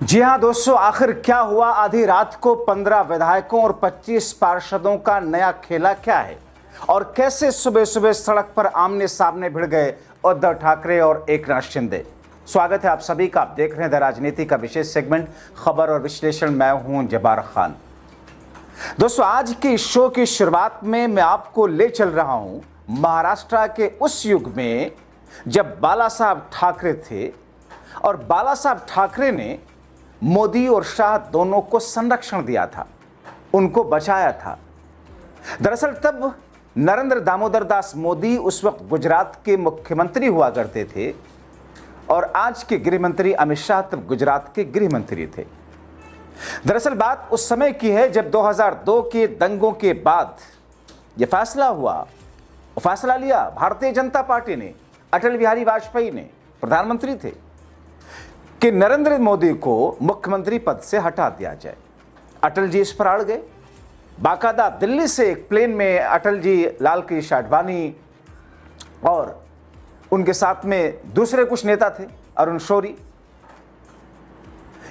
जी हां दोस्तों, आखिर क्या हुआ? आधी रात को 15 विधायकों और 25 पार्षदों का नया खेला क्या है और कैसे सुबह सुबह सड़क पर आमने सामने भिड़ गए उद्धव ठाकरे और एकनाथ शिंदे। स्वागत है आप सभी का। आप देख रहे हैं द राजनीति का विशेष सेगमेंट खबर और विश्लेषण। मैं हूं जब्बार खान। दोस्तों, आज के शो की शुरुआत में मैं आपको ले चल रहा हूं महाराष्ट्र के उस युग में जब बाला साहब ठाकरे थे और बाला साहब ठाकरे ने मोदी और शाह दोनों को संरक्षण दिया था, उनको बचाया था। दरअसल तब नरेंद्र दामोदर दास मोदी उस वक्त गुजरात के मुख्यमंत्री हुआ करते थे और आज के गृह मंत्री अमित शाह तब गुजरात के गृह मंत्री थे। दरअसल बात उस समय की है जब 2002 के दंगों के बाद यह फैसला हुआ, फैसला लिया भारतीय जनता पार्टी ने, अटल बिहारी वाजपेयी ने प्रधानमंत्री थे, कि नरेंद्र मोदी को मुख्यमंत्री पद से हटा दिया जाए। अटल जी इस पर अड़ गए। बाकायदा दिल्ली से एक प्लेन में अटल जी, लाल कृष्ण आडवाणी और उनके साथ में दूसरे कुछ नेता थे, अरुण शौरी,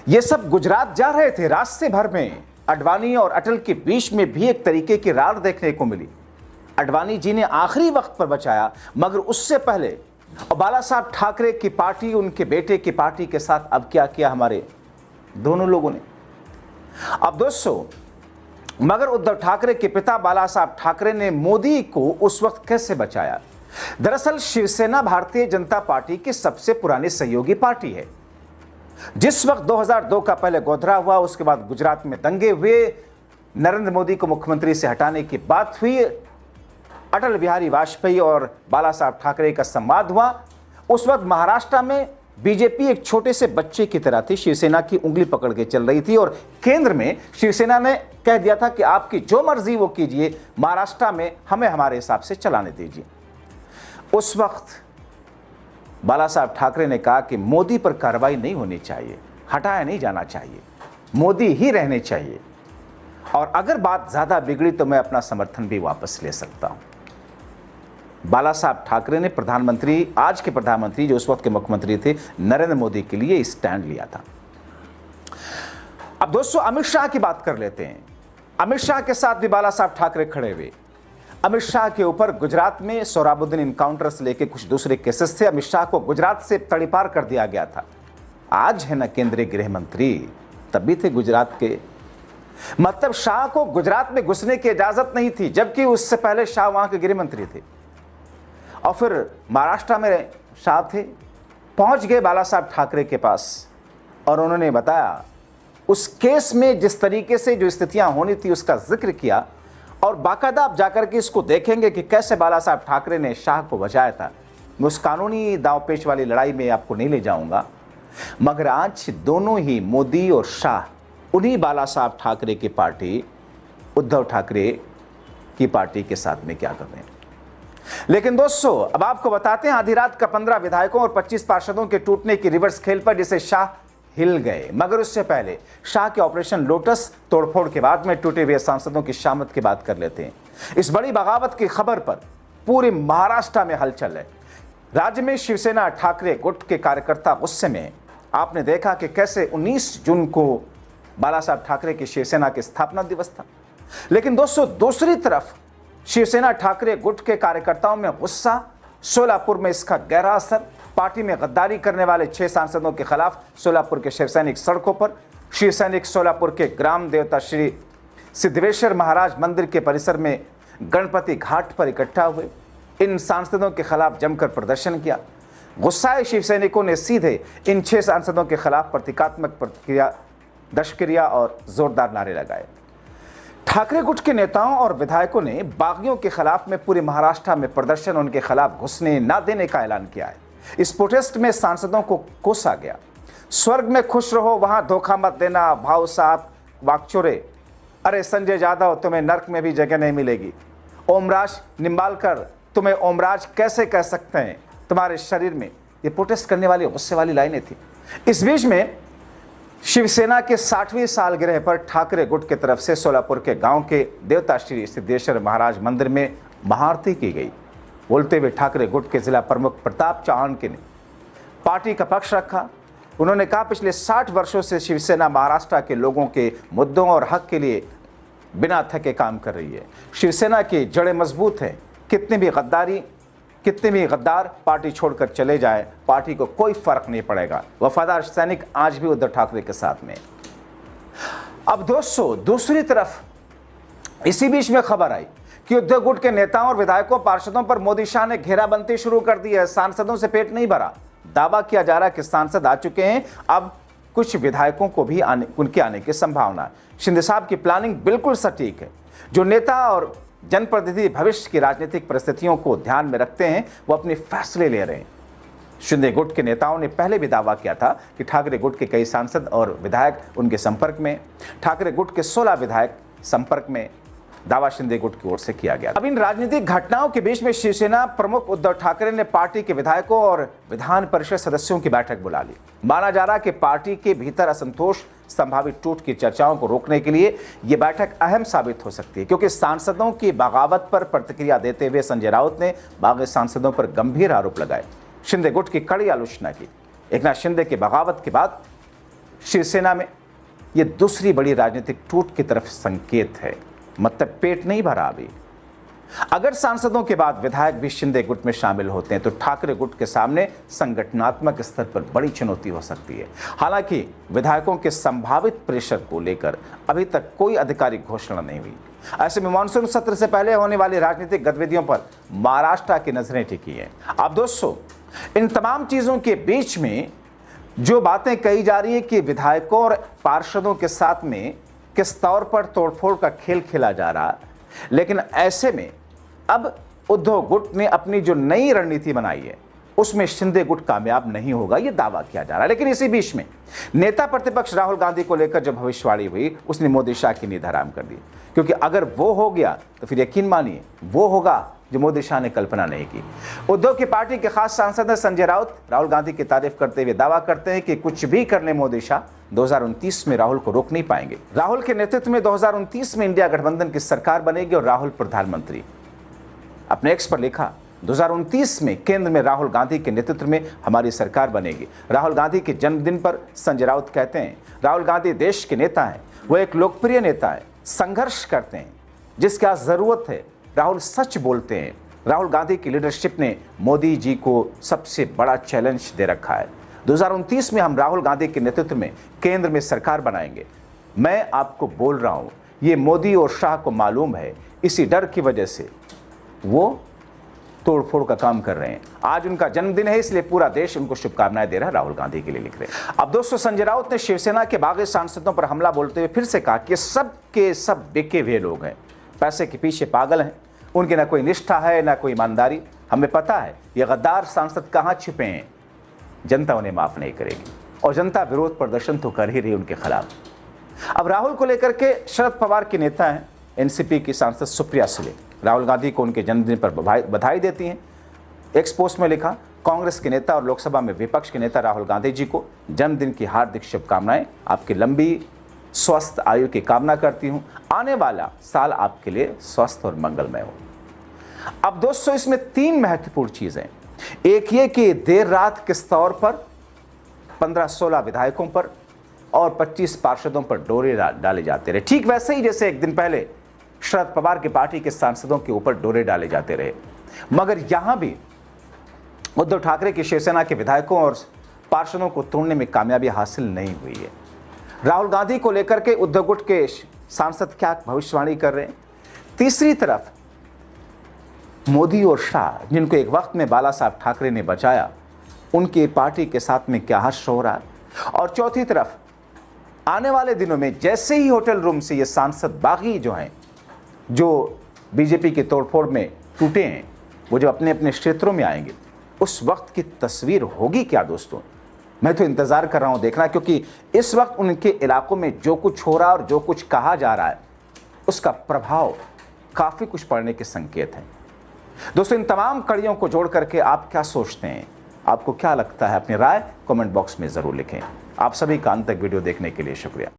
ये सब गुजरात जा रहे थे। रास्ते भर में आडवाणी और अटल के बीच में भी एक तरीके की रार देखने को मिली। आडवाणी जी ने आखिरी वक्त पर बचाया, मगर उससे पहले और बाला साहब ठाकरे की पार्टी, उनके बेटे की पार्टी के साथ अब क्या किया हमारे दोनों लोगों ने। अब दोस्तों, मगर उद्धव ठाकरे के पिता बाला साहब ठाकरे ने मोदी को उस वक्त कैसे बचाया? दरअसल शिवसेना भारतीय जनता पार्टी की सबसे पुरानी सहयोगी पार्टी है। जिस वक्त 2002 का पहले गोधरा हुआ, उसके बाद गुजरात में दंगे हुए, नरेंद्र मोदी को मुख्यमंत्री से हटाने की बात हुई, अटल बिहारी वाजपेयी और बाला साहब ठाकरे का संवाद हुआ, उस वक्त महाराष्ट्र में बीजेपी एक छोटे से बच्चे की तरह थी, शिवसेना की उंगली पकड़ के चल रही थी और केंद्र में शिवसेना ने कह दिया था कि आपकी जो मर्जी वो कीजिए, महाराष्ट्र में हमें हमारे हिसाब से चलाने दीजिए। उस वक्त बाला साहब ठाकरे ने कहा कि मोदी पर कार्रवाई नहीं होनी चाहिए, हटाया नहीं जाना चाहिए, मोदी ही रहने चाहिए, और अगर बात ज्यादा बिगड़ी तो मैं अपना समर्थन भी वापस ले सकता हूं। बाला साहब ठाकरे ने प्रधानमंत्री, आज के प्रधानमंत्री जो उस वक्त के मुख्यमंत्री थे, नरेंद्र मोदी के लिए स्टैंड लिया था। अब दोस्तों, अमित शाह की बात कर लेते हैं। अमित शाह के साथ भी बाला साहब ठाकरे खड़े हुए। अमित शाह के ऊपर गुजरात में सोहराबुद्दीन इनकाउंटर से लेकर कुछ दूसरे केसेस थे। अमित शाह को गुजरात से तड़ीपार कर दिया गया था। आज है ना केंद्रीय गृह मंत्री, तब भी थे गुजरात के। मतलब शाह को गुजरात में घुसने की इजाजत नहीं थी, जबकि उससे पहले शाह वहां के गृह मंत्री थे। और फिर महाराष्ट्र में शाह थे, पहुंच गए बाला साहब ठाकरे के पास और उन्होंने बताया उस केस में जिस तरीके से जो स्थितियां होनी थी उसका जिक्र किया, और बाकायदा आप जाकर के इसको देखेंगे कि कैसे बाला साहब ठाकरे ने शाह को बचाया था। मैं उस कानूनी दांवपेच वाली लड़ाई में आपको नहीं ले जाऊंगा, मगर आज दोनों ही मोदी और शाह उन्हीं बाला साहब ठाकरे की पार्टी, उद्धव ठाकरे की पार्टी के साथ में क्या कर रहे हैं। लेकिन दोस्तों, अब आपको बताते हैं आधी रात का 15 विधायकों और 25 पार्षदों के टूटने की रिवर्स खेल पर जिसे शाह हिल गए। मगर उससे पहले शाह के ऑपरेशन लोटस तोड़फोड़ के बाद में टूटे हुए सांसदों की शामत की बात कर लेते हैं। इस बड़ी बगावत की खबर पर पूरे महाराष्ट्र में हलचल है। राज्य में शिवसेना ठाकरे गुट के कार्यकर्ता गुस्से में। आपने देखा कि कैसे 19 जून को बाला साहब ठाकरे की शिवसेना के स्थापना दिवस था, लेकिन दोस्तों दूसरी तरफ शिवसेना ठाकरे गुट के कार्यकर्ताओं में गुस्सा। सोलापुर में इसका गहरा असर। पार्टी में गद्दारी करने वाले 6 सांसदों के खिलाफ सोलापुर के शिव सैनिक सड़कों पर। शिव सैनिक सोलापुर के ग्राम देवता श्री सिद्धेश्वर महाराज मंदिर के परिसर में गणपति घाट पर इकट्ठा हुए। इन सांसदों के खिलाफ जमकर प्रदर्शन किया। गुस्साए शिव सैनिकों ने सीधे इन 6 सांसदों के खिलाफ प्रतीकात्मक प्रतिक्रिया, दशक्रिया और जोरदार नारे लगाए। ठाकरे गुट के नेताओं और विधायकों ने बागियों के खिलाफ में पूरे महाराष्ट्र में प्रदर्शन, उनके खिलाफ घुसने न देने का ऐलान किया है। इस प्रोटेस्ट में सांसदों को कोसा गया। स्वर्ग में खुश रहो, वहां धोखा मत देना, भाव साहब वाकचोरे, अरे संजय यादव तुम्हें नर्क में भी जगह नहीं मिलेगी, ओमराज निम्बालकर तुम्हें ओमराज कैसे कह सकते हैं तुम्हारे शरीर में। ये प्रोटेस्ट करने वाली गुस्से वाली लाइनें थी। इस बीच में शिवसेना के 60वीं सालगिरह पर ठाकरे गुट की तरफ से सोलापुर के गांव के देवता श्री सिद्धेश्वर महाराज मंदिर में महाआरती की गई। बोलते हुए ठाकरे गुट के जिला प्रमुख प्रताप चाणक्य ने पार्टी का पक्ष रखा। उन्होंने कहा, पिछले 60 वर्षों से शिवसेना महाराष्ट्र के लोगों के मुद्दों और हक के लिए बिना थके काम कर रही है। शिवसेना की जड़ें मजबूत हैं। कितने भी गद्दार पार्टी छोड़कर चले जाए, पार्टी को कोई फर्क नहीं पड़ेगा। वफादार सैनिक आज भी उद्धव ठाकरे के साथ में। अब दोस्तों, दूसरी तरफ इसी बीच में खबर आई कि उद्धव गुट के नेताओं और विधायकों पार्षदों पर मोदी शाह ने घेराबंदी शुरू कर दी है। सांसदों से पेट नहीं भरा। दावा किया जा रहा है कि सांसद आ चुके हैं, अब कुछ विधायकों को भी उनके आने की संभावना है। शिंदे साहब की प्लानिंग बिल्कुल सटीक है। जो नेता और जनप्रतिनिधि भविष्य की राजनीतिक परिस्थितियों को ध्यान में रखते हैं, वो अपने फैसले ले रहे हैं। शिंदे गुट के नेताओं ने पहले भी दावा किया था कि ठाकरे गुट के कई सांसद और विधायक उनके संपर्क में। ठाकरे गुट के 16 विधायक संपर्क में, दावा शिंदे गुट की ओर से किया गया। अब इन राजनीतिक घटनाओं के बीच में शिवसेना प्रमुख उद्धव ठाकरे ने पार्टी के विधायकों और विधान परिषद सदस्यों की बैठक बुला ली। माना जा रहा है कि पार्टी के भीतर असंतोष, संभावित टूट की चर्चाओं को रोकने के लिए यह बैठक अहम साबित हो सकती है, क्योंकि सांसदों की बगावत पर प्रतिक्रिया देते हुए संजय राउत ने बागी सांसदों पर गंभीर आरोप लगाए, शिंदे गुट की कड़ी आलोचना की। एकनाथ शिंदे की बगावत के बाद शिवसेना में यह दूसरी बड़ी राजनीतिक टूट की तरफ संकेत है। मतलब पेट नहीं भरा अभी। अगर सांसदों के बाद विधायक भी शिंदे गुट में शामिल होते हैं तो ठाकरे गुट के सामने संगठनात्मक स्तर पर बड़ी चुनौती हो सकती है। हालांकि विधायकों के संभावित प्रेशर को लेकर अभी तक कोई आधिकारिक घोषणा नहीं हुई। ऐसे में मानसून सत्र से पहले होने वाली राजनीतिक गतिविधियों पर महाराष्ट्र की नजरें टिकी हैं। अब दोस्तों, इन तमाम चीजों के बीच में जो बातें कही जा रही है कि विधायकों और पार्षदों के साथ में किस तौर पर तोड़फोड़ का खेल खेला जा रहा है, लेकिन ऐसे में अब उद्धव गुट ने अपनी जो नई रणनीति बनाई है उसमें शिंदे गुट कामयाब नहीं होगा, यह दावा किया जा रहा है। लेकिन इसी बीच में नेता प्रतिपक्ष राहुल गांधी को लेकर जब भविष्यवाणी हुई, उसने मोदी शाह की नींद हराम कर दी, क्योंकि अगर वो हो गया तो फिर यकीन मानिए वो होगा जो मोदी शाह ने कल्पना नहीं की। उद्धव की पार्टी के खास सांसद संजय राउत राहुल गांधी की तारीफ करते हुए दावा करते हैं कि कुछ भी कर ले मोदी शाह, 2029 में राहुल को रोक नहीं पाएंगे। राहुल के नेतृत्व में 2029 में इंडिया गठबंधन की सरकार बनेगी और राहुल प्रधानमंत्री। अपने एक्स पर लिखा, 2029 में केंद्र में राहुल गांधी के नेतृत्व में हमारी सरकार बनेगी। राहुल गांधी के जन्मदिन पर संजय राउत कहते हैं, राहुल गांधी देश के नेता हैं, वो एक लोकप्रिय नेता है, संघर्ष करते हैं, जिसकी आज जरूरत है। राहुल सच बोलते हैं। राहुल गांधी की लीडरशिप ने मोदी जी को सबसे बड़ा चैलेंज दे रखा है। 2029 में हम राहुल गांधी के नेतृत्व में केंद्र में सरकार बनाएंगे। मैं आपको बोल रहा हूं, ये मोदी और शाह को मालूम है, इसी डर की वजह से वो तोड़फोड़ का काम कर रहे हैं। आज उनका जन्मदिन है, इसलिए पूरा देश उनको शुभकामनाएं दे रहा है, राहुल गांधी के लिए लिख रहे हैं। अब दोस्तों, संजय राउत ने शिवसेना के बागी सांसदों पर हमला बोलते हुए फिर से कहा कि सब के सब बिके हुए लोग हैं, पैसे के पीछे पागल हैं, उनकी ना कोई निष्ठा है ना कोई ईमानदारी। हमें पता है ये गद्दार सांसद कहाँ छिपे हैं, जनता उन्हें माफ नहीं करेगी और जनता विरोध प्रदर्शन तो कर ही रही उनके खिलाफ। अब राहुल को लेकर के शरद पवार के नेता हैं एनसीपी की सांसद सुप्रिया सुले, राहुल गांधी को उनके जन्मदिन पर बधाई देती हैं। एक्स पोस्ट में लिखा, कांग्रेस के नेता और लोकसभा में विपक्ष के नेता राहुल गांधी जी को जन्मदिन की हार्दिक शुभकामनाएं। आपकी लंबी स्वस्थ आयु की कामना करती हूं, आने वाला साल आपके लिए स्वस्थ और मंगलमय हो। अब दोस्तों, इसमें 3 महत्वपूर्ण चीजें। एक ये कि देर रात किस तौर पर 15-16 विधायकों पर और 25 पार्षदों पर डोरे डाले जाते रहे, ठीक वैसे ही जैसे एक दिन पहले शरद पवार की पार्टी के सांसदों के ऊपर डोरे डाले जाते रहे। मगर यहां भी उद्धव ठाकरे की शिवसेना के विधायकों और पार्षदों को तोड़ने में कामयाबी हासिल नहीं हुई है। राहुल गांधी को लेकर के उद्धव गुट के सांसद क्या भविष्यवाणी कर रहे हैं। तीसरी तरफ मोदी और शाह, जिनको एक वक्त में बाला साहब ठाकरे ने बचाया, उनकी पार्टी के साथ में क्या हर्ष हो रहा है। और चौथी तरफ आने वाले दिनों में जैसे ही होटल रूम से ये सांसद बागी जो हैं, जो बीजेपी के तोड़फोड़ में टूटे हैं, वो जब अपने अपने क्षेत्रों में आएंगे, उस वक्त की तस्वीर होगी क्या दोस्तों। मैं तो इंतजार कर रहा हूं देखना, क्योंकि इस वक्त उनके इलाकों में जो कुछ हो रहा है और जो कुछ कहा जा रहा है, उसका प्रभाव काफी कुछ पड़ने के संकेत हैं। दोस्तों, इन तमाम कड़ियों को जोड़ करके आप क्या सोचते हैं, आपको क्या लगता है, अपनी राय कमेंट बॉक्स में जरूर लिखें। आप सभी का अंत तक वीडियो देखने के लिए शुक्रिया।